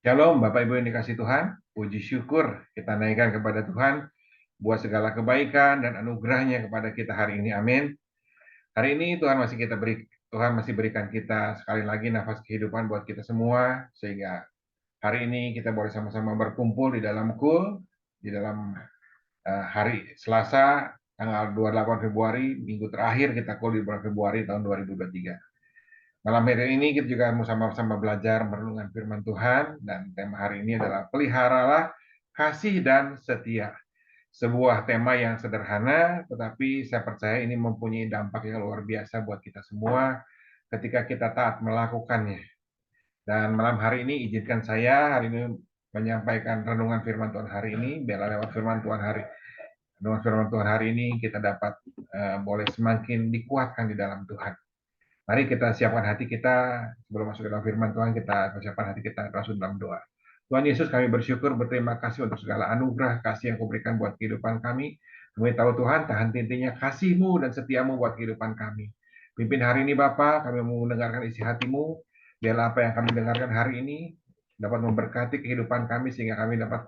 Shalom Bapak Ibu yang dikasih Tuhan, puji syukur kita naikkan kepada Tuhan buat segala kebaikan dan anugerahnya kepada kita hari ini. Amin. Hari ini Tuhan masih berikan kita sekali lagi nafas kehidupan buat kita semua, sehingga hari ini kita boleh sama-sama berkumpul di dalam di dalam hari Selasa tanggal 28 Februari, minggu terakhir kita di bulan Februari tahun 2023. Malam hari ini kita juga mau sama-sama belajar merenungkan firman Tuhan, dan tema hari ini adalah peliharalah kasih dan setia. Sebuah tema yang sederhana, tetapi saya percaya ini mempunyai dampak yang luar biasa buat kita semua ketika kita taat melakukannya. Dan malam hari ini izinkan saya hari ini menyampaikan renungan firman Tuhan hari ini. Biarlah lewat renungan firman Tuhan hari ini kita dapat boleh semakin dikuatkan di dalam Tuhan. Mari kita siapkan hati kita sebelum masuk ke dalam firman Tuhan, kita persiapkan hati kita langsung dalam doa. Tuhan Yesus, kami bersyukur, berterima kasih untuk segala anugerah kasih yang Kau berikan buat kehidupan kami. Kami tahu Tuhan, tak henti-hentinya kasih-Mu dan setia-Mu buat kehidupan kami. Pimpin hari ini Bapa, kami mau mendengarkan isi hati-Mu. Biarlah apa yang kami dengarkan hari ini dapat memberkati kehidupan kami sehingga kami dapat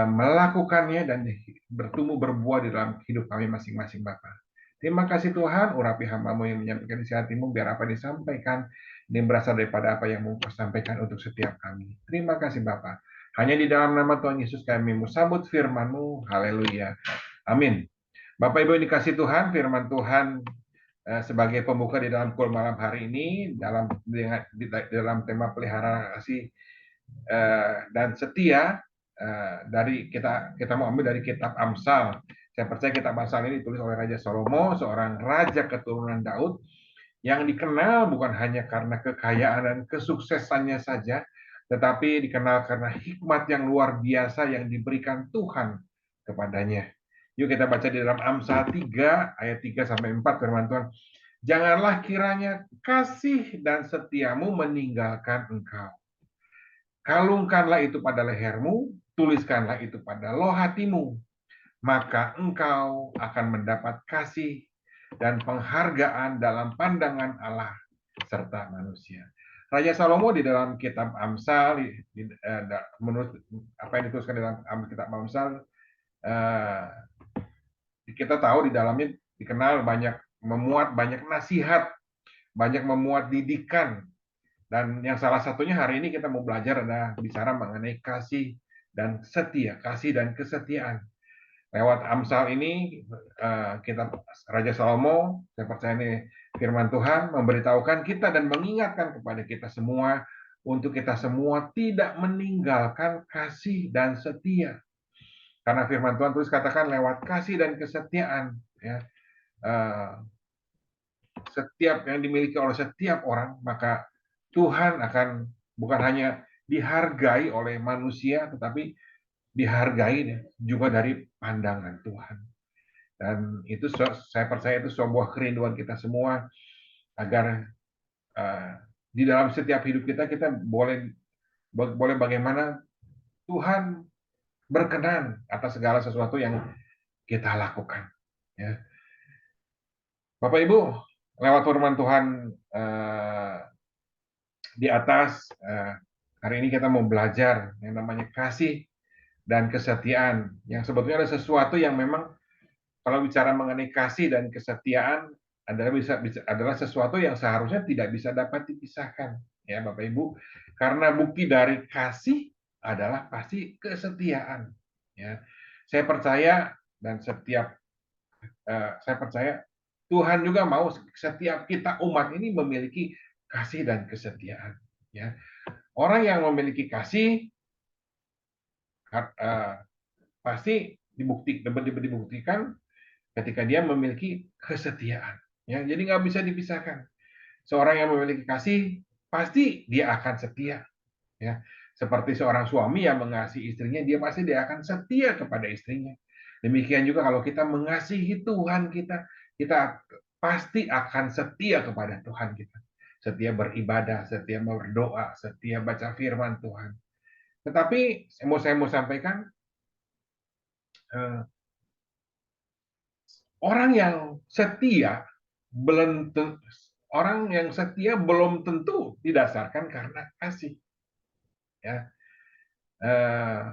melakukannya dan bertumbuh berbuah di dalam hidup kami masing-masing Bapa. Terima kasih Tuhan, urapi hamba-Mu yang menyampaikan isi hati-Mu, biar apa yang disampaikan ini berasal daripada apa yang Mu sampaikan untuk setiap kami. Terima kasih Bapa. Hanya di dalam nama Tuhan Yesus kami mau sambut firman-Mu. Haleluya. Amin. Bapak Ibu yang dikasih Tuhan, firman Tuhan sebagai pembuka di dalam kul malam hari ini dalam tema pelihara kasih dan setia, dari kita mau ambil dari kitab Amsal. Saya percaya kitab Amsal ini ditulis oleh Raja Salomo, seorang raja keturunan Daud yang dikenal bukan hanya karena kekayaan dan kesuksesannya saja, tetapi dikenal karena hikmat yang luar biasa yang diberikan Tuhan kepadanya. Yuk kita baca di dalam Amsal 3 ayat 3 sampai 4 firman Tuhan. Janganlah kiranya kasih dan setiamu meninggalkan engkau. Kalungkanlah itu pada lehermu, tuliskanlah itu pada loh hatimu, maka engkau akan mendapat kasih dan penghargaan dalam pandangan Allah serta manusia. Raja Salomo di dalam kitab Amsal, menurut apa yang dituliskan di dalam kitab Amsal, eh, kita tahu di dalamnya dikenal memuat banyak nasihat, banyak memuat didikan. Dan yang salah satunya hari ini kita mau belajar adalah bicara mengenai kasih dan setia, kasih dan kesetiaan. Lewat Amsal ini, kita Raja Salomo, saya percaya ini firman Tuhan, memberitahukan kita dan mengingatkan kepada kita semua untuk kita semua tidak meninggalkan kasih dan setia. Karena firman Tuhan terus katakan lewat kasih dan kesetiaan, ya, setiap yang dimiliki oleh setiap orang, maka Tuhan akan bukan hanya dihargai oleh manusia, tetapi dihargai juga dari pandangan Tuhan. Dan itu saya percaya itu sebuah kerinduan kita semua agar di dalam setiap hidup kita boleh bagaimana Tuhan berkenan atas segala sesuatu yang kita lakukan. Ya. Bapak Ibu, lewat firman Tuhan di atas, hari ini kita mau belajar yang namanya kasih dan kesetiaan, yang sebetulnya ada sesuatu yang memang kalau bicara mengenai kasih dan kesetiaan adalah sesuatu yang seharusnya tidak bisa dapat dipisahkan, ya Bapak Ibu, karena bukti dari kasih adalah pasti kesetiaan. Ya, saya percaya dan saya percaya Tuhan juga mau setiap kita umat ini memiliki kasih dan kesetiaan. Ya, orang yang memiliki kasih pasti dibuktikan ketika dia memiliki kesetiaan. Ya, jadi nggak bisa dipisahkan. Seorang yang memiliki kasih pasti dia akan setia. Ya, seperti seorang suami yang mengasihi istrinya, dia akan setia kepada istrinya. Demikian juga kalau kita mengasihi Tuhan kita pasti akan setia kepada Tuhan kita. Setia beribadah, setia berdoa, setia baca firman Tuhan. Tetapi saya mau sampaikan, orang yang setia belum orang yang setia belum tentu didasarkan karena kasih. Ya, Eh,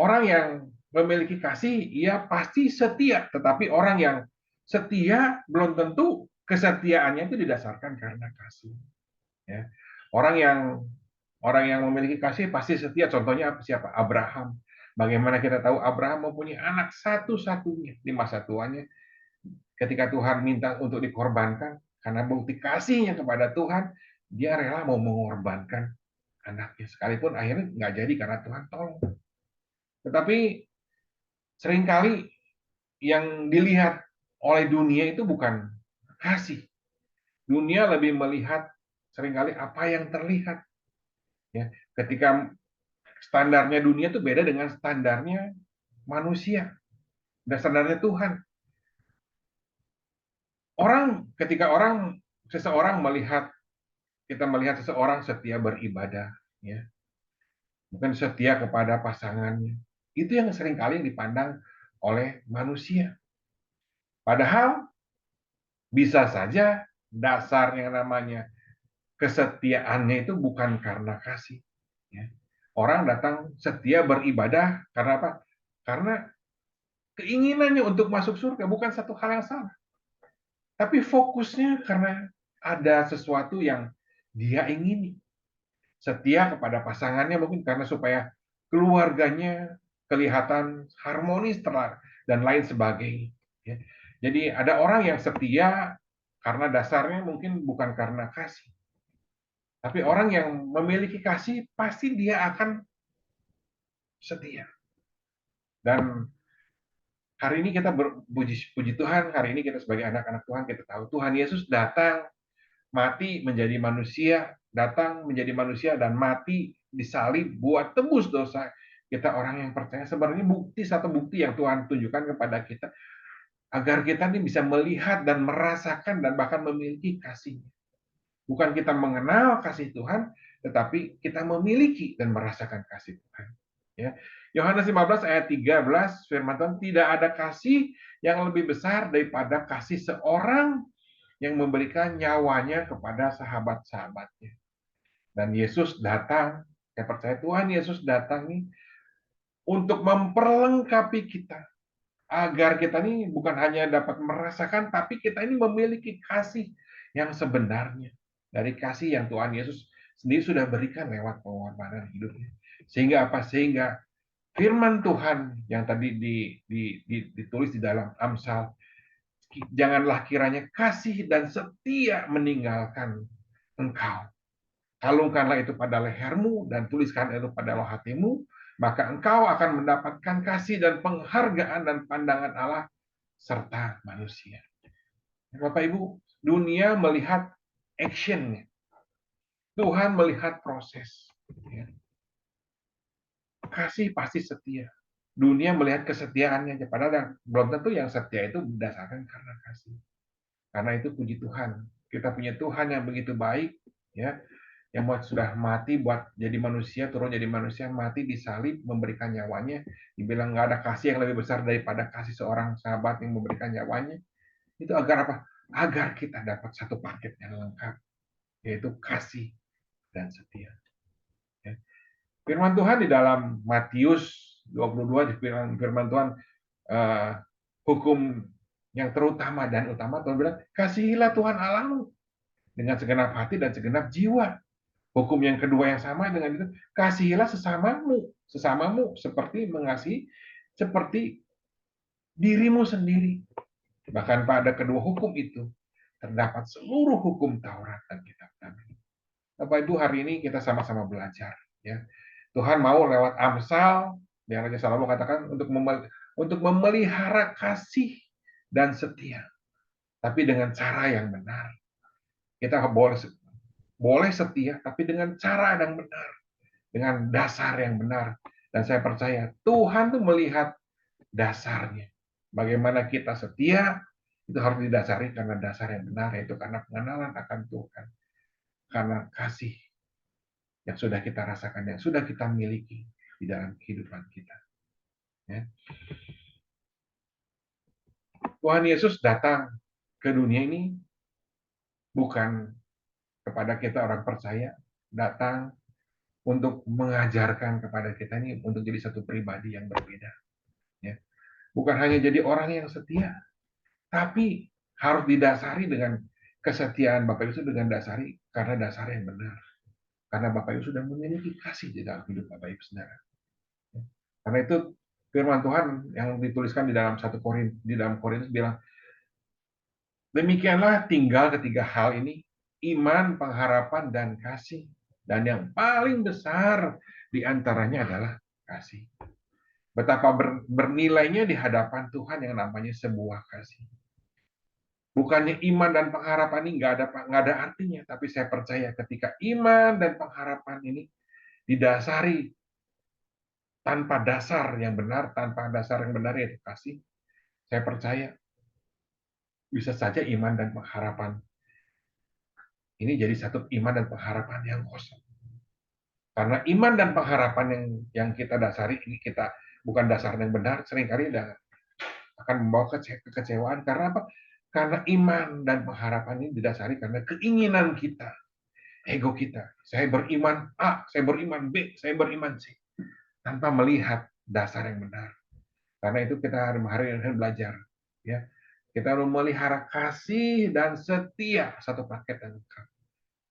Orang yang memiliki kasih, ia pasti setia. Tetapi orang yang setia belum tentu kesetiaannya itu didasarkan karena kasih. Ya. Orang yang orang yang memiliki kasih pasti setia. Contohnya siapa? Abraham. Bagaimana kita tahu Abraham mempunyai anak satu-satunya di masa tuanya ketika Tuhan minta untuk dikorbankan karena bukti kasihnya kepada Tuhan, dia rela mau mengorbankan anaknya sekalipun akhirnya nggak jadi karena Tuhan tolong. Tetapi seringkali yang dilihat oleh dunia itu bukan kasih. Dunia lebih melihat seringkali apa yang terlihat. Ya, ketika standarnya dunia itu beda dengan standarnya manusia dan standarnya Tuhan. Seseorang melihat kita melihat seseorang setia beribadah, ya, bukan setia kepada pasangannya. Itu yang seringkali dipandang oleh manusia. Padahal bisa saja dasar yang namanya kesetiaannya itu bukan karena kasih. Ya. Orang datang setia beribadah karena apa? Karena keinginannya untuk masuk surga bukan satu hal yang salah. Tapi fokusnya karena ada sesuatu yang dia ingini. Setia kepada pasangannya mungkin karena supaya keluarganya kelihatan harmonis dan lain sebagainya. Ya. Jadi ada orang yang setia karena dasarnya mungkin bukan karena kasih. Tapi orang yang memiliki kasih pasti dia akan setia. Dan hari ini kita puji Tuhan, hari ini kita sebagai anak-anak Tuhan kita tahu Tuhan Yesus datang mati menjadi manusia, datang menjadi manusia dan mati disalib buat tebus dosa kita orang yang percaya. Sebenarnya satu bukti yang Tuhan tunjukkan kepada kita agar kita ini bisa melihat dan merasakan dan bahkan memiliki kasih. Bukan kita mengenal kasih Tuhan, tetapi kita memiliki dan merasakan kasih Tuhan. Ya. Yohanes 15 ayat 13 firman Tuhan, tidak ada kasih yang lebih besar daripada kasih seorang yang memberikan nyawanya kepada sahabat-sahabatnya. Dan Yesus datang, saya percaya Tuhan Yesus datang nih untuk memperlengkapi kita agar kita ini bukan hanya dapat merasakan, tapi kita ini memiliki kasih yang sebenarnya dari kasih yang Tuhan Yesus sendiri sudah berikan lewat pengorbanan hidupnya. Sehingga apa? Sehingga firman Tuhan yang tadi ditulis di dalam Amsal, janganlah kiranya kasih dan setia meninggalkan engkau. Kalungkanlah itu pada lehermu dan tuliskan itu pada loh hatimu, maka engkau akan mendapatkan kasih dan penghargaan dan pandangan Allah serta manusia. Bapak Ibu, dunia melihat action-nya. Tuhan melihat proses. Kasih pasti setia. Dunia melihat kesetiaannya, padahal belum tentu yang setia itu berdasarkan karena kasih. Karena itu puji Tuhan. Kita punya Tuhan yang begitu baik, ya, yang sudah mati buat jadi manusia, turun jadi manusia, mati disalib, memberikan nyawanya. Dibilang nggak ada kasih yang lebih besar daripada kasih seorang sahabat yang memberikan nyawanya. Itu agar apa? Agar kita dapat satu paket yang lengkap, yaitu kasih dan setia. Ya. Firman Tuhan di dalam Matius 22, firman Tuhan, uh, hukum yang terutama dan utama, Tuhan bilang, kasihilah Tuhan Allahmu dengan segenap hati dan segenap jiwa. Hukum yang kedua yang sama dengan itu, kasihilah sesamamu seperti mengasihi seperti dirimu sendiri. Bahkan pada kedua hukum itu terdapat seluruh hukum Taurat dan kitab Nabi. Bapak Ibu, hari ini kita sama-sama belajar, ya. Tuhan mau lewat Amsal yang Raja Salomo katakan untuk memelihara kasih dan setia, tapi dengan cara yang benar. Kita boleh setia, tapi dengan cara yang benar, dengan dasar yang benar. Dan saya percaya Tuhan tuh melihat dasarnya. Bagaimana kita setia, itu harus didasari karena dasar yang benar, yaitu karena pengenalan akan Tuhan. Karena kasih yang sudah kita rasakan, yang sudah kita miliki di dalam kehidupan kita. Ya. Tuhan Yesus datang ke dunia ini bukan kepada kita orang percaya, datang untuk mengajarkan kepada kita ini untuk jadi satu pribadi yang berbeda. Ya. Bukan hanya jadi orang yang setia, tapi harus didasari dengan kesetiaan Bapak Ibu itu dengan dasari karena dasar yang benar. Karena Bapak Ibu sudah memiliki kasih di dalam hidup Bapak Ibu sendiri. Karena itu firman Tuhan yang dituliskan di dalam di dalam Korintus bilang, demikianlah tinggal ketiga hal ini, iman, pengharapan, dan kasih. Dan yang paling besar di antaranya adalah kasih. Betapa bernilainya di hadapan Tuhan yang namanya sebuah kasih. Bukannya iman dan pengharapan ini nggak ada artinya, tapi saya percaya ketika iman dan pengharapan ini didasari tanpa dasar yang benar, yaitu kasih, saya percaya bisa saja iman dan pengharapan ini jadi satu iman dan pengharapan yang kosong. Karena iman dan pengharapan yang kita dasari ini kita bukan dasar yang benar, seringkali akan membawa kekecewaan. Karena apa? Karena iman dan pengharapan ini didasari karena keinginan kita, ego kita. Saya beriman A, saya beriman B, saya beriman C. Tanpa melihat dasar yang benar. Karena itu kita hari ini belajar. Ya, kita harus memelihara kasih dan setia, satu paket yang lengkap.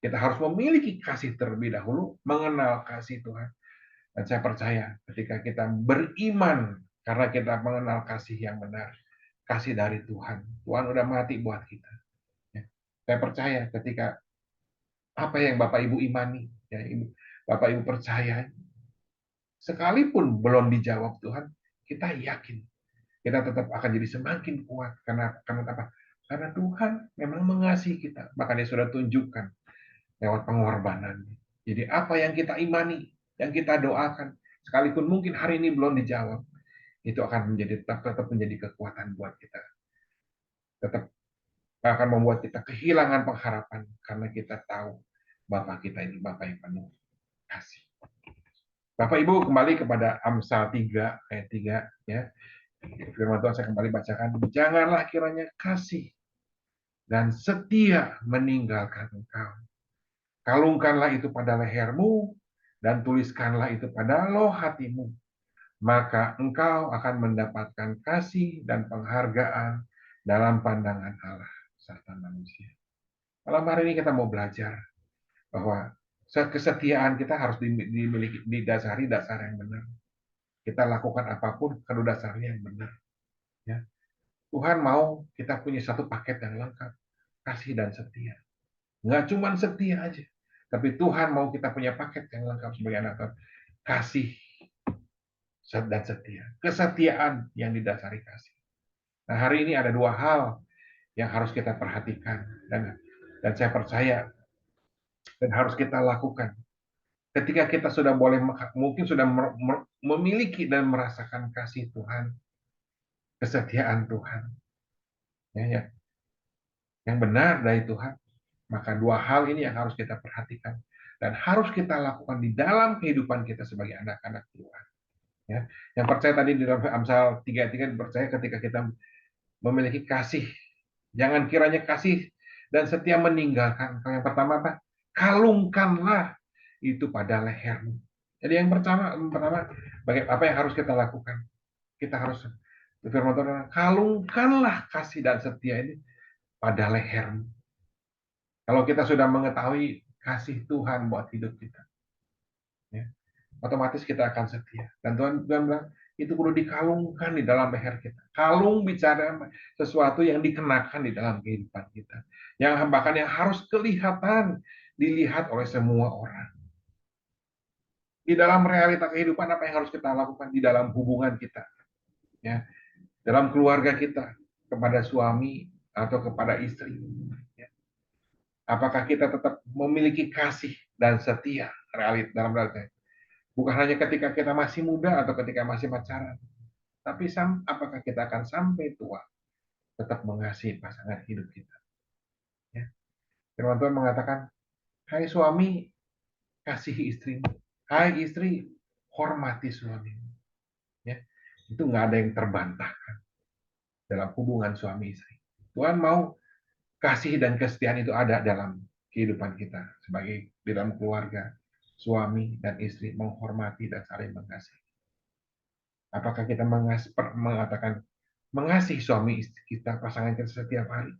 Kita harus memiliki kasih terlebih dahulu, mengenal kasih Tuhan. Dan saya percaya ketika kita beriman, karena kita mengenal kasih yang benar, kasih dari Tuhan. Tuhan udah mati buat kita. Ya. Saya percaya ketika apa yang Bapak Ibu imani, ya, Bapak Ibu percaya, sekalipun belum dijawab Tuhan, kita yakin kita tetap akan jadi semakin kuat. Karena apa? Karena Tuhan memang mengasihi kita. Bahkan Dia sudah tunjukkan lewat pengorbanan. Jadi apa yang kita imani, yang kita doakan, sekalipun mungkin hari ini belum dijawab, itu akan tetap menjadi kekuatan buat kita. Tetap akan membuat kita kehilangan pengharapan karena kita tahu Bapak kita ini Bapak yang penuh kasih. Bapak Ibu kembali kepada Amsal 3 ayat 3 ya. Firman Tuhan saya kembali bacakan, janganlah kiranya kasih dan setia meninggalkan engkau. Kalungkanlah itu pada lehermu dan tuliskanlah itu pada loh hatimu. Maka engkau akan mendapatkan kasih dan penghargaan dalam pandangan Allah serta manusia. Malam hari ini kita mau belajar bahwa kesetiaan kita harus dimiliki, didasari dasar yang benar. Kita lakukan apapun kalau dasarnya yang benar. Ya. Tuhan mau kita punya satu paket yang lengkap, kasih dan setia. Nggak cuma setia aja, tapi Tuhan mau kita punya paket yang lengkap sebagai anak Tuhan. Kasih dan setia. Kesetiaan yang didasari kasih. Nah, hari ini ada dua hal yang harus kita perhatikan dan saya percaya dan harus kita lakukan. Ketika kita sudah mungkin sudah memiliki dan merasakan kasih Tuhan, kesetiaan Tuhan, ya, yang benar dari Tuhan, maka dua hal ini yang harus kita perhatikan dan harus kita lakukan di dalam kehidupan kita sebagai anak-anak Tuhan. Ya, yang percaya tadi di dalam Amsal 3:3 percaya ketika kita memiliki kasih, jangan kiranya kasih dan setia meninggalkan. Yang pertama apa? Kalungkanlah itu pada lehermu. Jadi yang pertama apa yang harus kita lakukan? Kita harus firman Tuhan, kalungkanlah kasih dan setia ini pada lehermu. Kalau kita sudah mengetahui kasih Tuhan buat hidup kita, ya, otomatis kita akan setia. Dan Tuhan bilang, itu perlu dikalungkan di dalam leher kita. Kalung bicara sesuatu yang dikenakan di dalam kehidupan kita. Yang bahkan yang harus kelihatan, dilihat oleh semua orang. Di dalam realita kehidupan apa yang harus kita lakukan di dalam hubungan kita. Ya, dalam keluarga kita, kepada suami atau kepada istri. Ya. Apakah kita tetap memiliki kasih dan setia dalam realita? Bukan hanya ketika kita masih muda atau ketika masih pacaran, tapi apakah kita akan sampai tua tetap mengasihi pasangan hidup kita. Ya. Firman Tuhan mengatakan, hai suami, kasihi istrimu. Hai istri, hormati suamimu. Ya. Itu nggak ada yang terbantahkan dalam hubungan suami istri. Tuhan mau kasih dan kesetiaan itu ada dalam kehidupan kita sebagai di dalam keluarga, suami dan istri menghormati dan saling mengasihi? Apakah kita mengatakan mengasihi suami istri kita, pasangan kita setiap hari?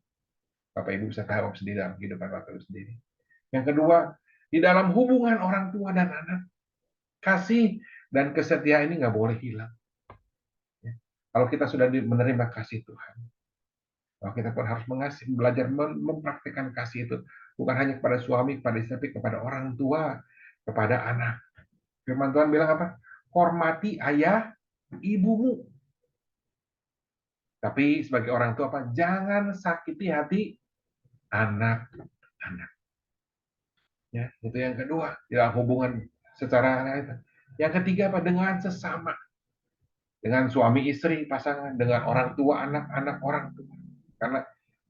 Bapak Ibu bisa tahu sendiri dalam kehidupan Bapak Ibu sendiri. Yang kedua, di dalam hubungan orang tua dan anak, kasih dan kesetiaan ini nggak boleh hilang. Ya. Kalau kita sudah menerima kasih Tuhan, kalau kita pun harus belajar mempraktikkan kasih itu bukan hanya kepada suami, kepada istri, tapi kepada orang tua, kepada anak. Firman Tuhan bilang apa? Hormati ayah, ibumu. Tapi sebagai orang tua apa? Jangan sakiti hati anak-anak. Ya, itu yang kedua, dalam hubungan secara itu. Yang ketiga apa? Dengan sesama. Dengan suami istri, pasangan, dengan orang tua, anak-anak orang tua. Karena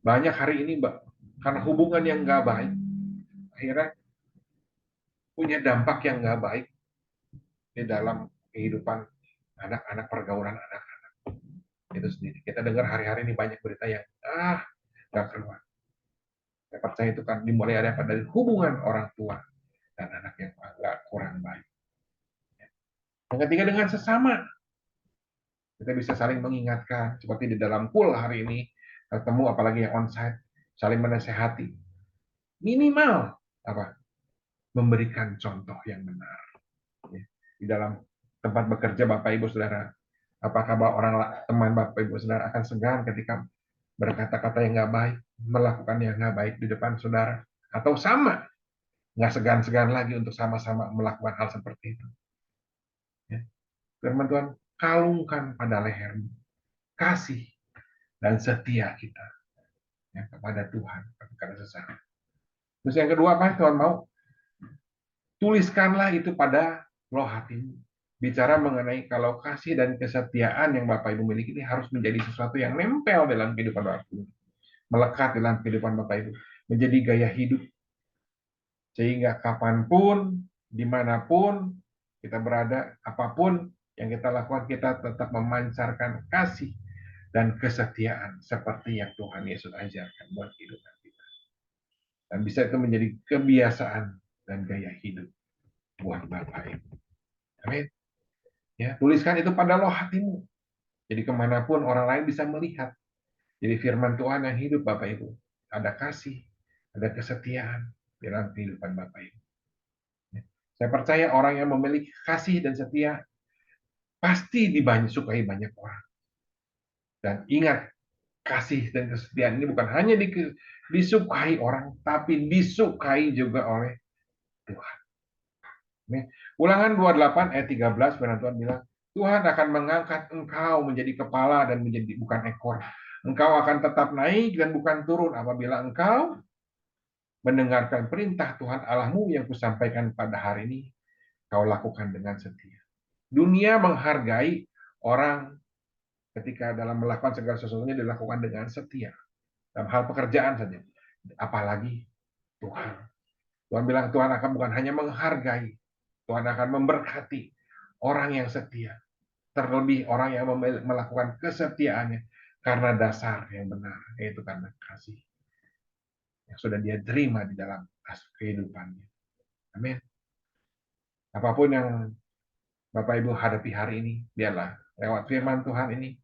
banyak hari ini, Mbak, karena hubungan yang nggak baik, akhirnya punya dampak yang nggak baik di dalam kehidupan anak-anak, pergaulan anak-anak itu sendiri. Kita dengar hari-hari ini banyak berita yang nggak keluar. Saya percaya itu kan dimulai dari hubungan orang tua dan anak yang nggak kurang baik. Yang ketiga dengan sesama. Kita bisa saling mengingatkan, seperti di dalam pool hari ini, ketemu apalagi yang onsite, saling menasehati. Minimal apa? Memberikan contoh yang benar. Di dalam tempat bekerja Bapak Ibu Saudara, apakah teman Bapak Ibu Saudara akan segan ketika berkata-kata yang nggak baik, melakukan yang nggak baik di depan saudara, atau sama nggak segan-segan lagi untuk sama-sama melakukan hal seperti itu. Ya. Firman Tuhan, kalungkan pada lehermu kasih dan setia kita ya, kepada Tuhan, kepada sesama. Terus yang kedua apa Tuhan mau? Tuliskanlah itu pada loh hatimu. Bicara mengenai kalau kasih dan kesetiaan yang Bapak Ibu miliki ini harus menjadi sesuatu yang nempel dalam kehidupan Bapak Ibu. Melekat dalam kehidupan Bapak Ibu. Menjadi gaya hidup. Sehingga kapanpun, dimanapun kita berada, apapun yang kita lakukan, kita tetap memancarkan kasih dan kesetiaan seperti yang Tuhan Yesus ajarkan buat kehidupan kita. Dan bisa itu menjadi kebiasaan dan gaya hidup buat Bapak Ibu. Amin. Ya, tuliskan itu pada loh hatimu. Jadi kemanapun orang lain bisa melihat. Jadi firman Tuhan yang hidup Bapak Ibu. Ada kasih, ada kesetiaan dalam kehidupan Bapak Ibu. Ya. Saya percaya orang yang memiliki kasih dan setia pasti disukai banyak orang. Dan ingat, kasih dan kesetiaan ini bukan hanya disukai orang, tapi disukai juga oleh Tuhan. Ulangan 28 ayat 13, firman Tuhan bilang, Tuhan akan mengangkat engkau menjadi kepala dan menjadi bukan ekor. Engkau akan tetap naik dan bukan turun apabila engkau mendengarkan perintah Tuhan Allahmu yang kusampaikan pada hari ini, kau lakukan dengan setia. Dunia menghargai orang ketika dalam melakukan segala sesuatunya dilakukan dengan setia. Dalam hal pekerjaan saja. Apalagi Tuhan. Tuhan bilang Tuhan akan bukan hanya menghargai, Tuhan akan memberkati orang yang setia. Terlebih orang yang melakukan kesetiaannya karena dasar yang benar, yaitu karena kasih yang sudah dia terima di dalam kehidupannya. Amin. Apapun yang Bapak Ibu hadapi hari ini, biarlah lewat firman Tuhan ini,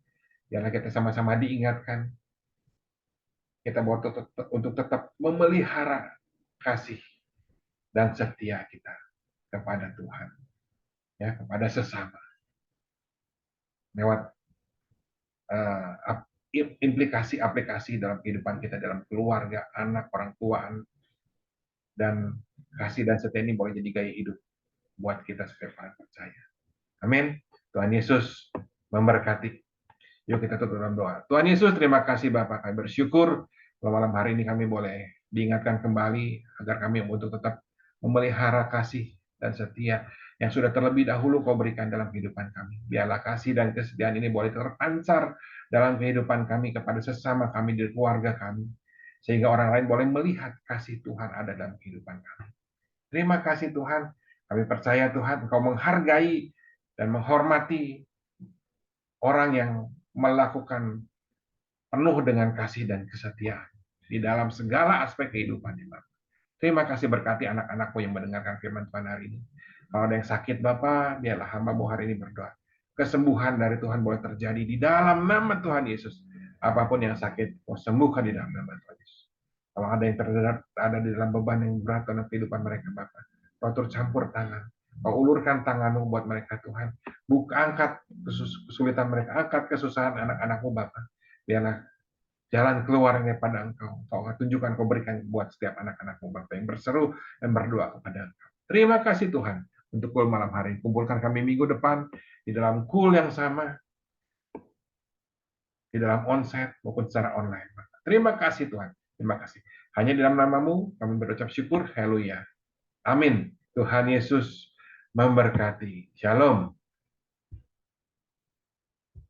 biarlah kita sama-sama diingatkan, kita untuk tetap memelihara kasih dan setia kita kepada Tuhan, ya, kepada sesama. Lewat implikasi aplikasi dalam kehidupan kita, dalam keluarga, anak, orang tua, dan kasih dan setia ini boleh jadi gaya hidup buat kita sebagai orang percaya. Amin. Tuhan Yesus memberkati. Yuk kita tutup dalam doa. Tuhan Yesus, terima kasih Bapak. Kami bersyukur kalau malam hari ini kami boleh diingatkan kembali agar kami untuk tetap memelihara kasih dan setia yang sudah terlebih dahulu kau berikan dalam kehidupan kami. Biarlah kasih dan kesetiaan ini boleh terpancar dalam kehidupan kami kepada sesama kami di keluarga kami. Sehingga orang lain boleh melihat kasih Tuhan ada dalam kehidupan kami. Terima kasih Tuhan. Kami percaya Tuhan Engkau menghargai dan menghormati orang yang melakukan penuh dengan kasih dan kesetiaan di dalam segala aspek kehidupannya. Terima kasih berkati anak-anakmu yang mendengarkan firman Tuhan hari ini. Kalau ada yang sakit Bapak, biarlah hamba-Mu hari ini berdoa. Kesembuhan dari Tuhan boleh terjadi di dalam nama Tuhan Yesus. Apapun yang sakit, kau sembuhkan di dalam nama Tuhan Yesus. Kalau ada yang ada di dalam beban yang berat dalam kehidupan mereka Bapak, kau turut campur tangan. Kau ulurkan tanganmu buat mereka Tuhan. Buka, angkat kesulitan mereka, angkat kesusahan anak-anakmu Bapak. Biarlah jalan keluarnya pada Engkau. Kau tunjukkan, kau berikan buat setiap anak-anakmu Bapak yang berseru dan berdoa kepada Engkau. Terima kasih Tuhan untuk kul malam hari. Kumpulkan kami minggu depan di dalam kul yang sama, di dalam onsite maupun secara online. Terima kasih Tuhan. Terima kasih. Hanya di dalam namamu kami berucap syukur. Haleluya. Amin. Tuhan Yesus memberkati. Shalom.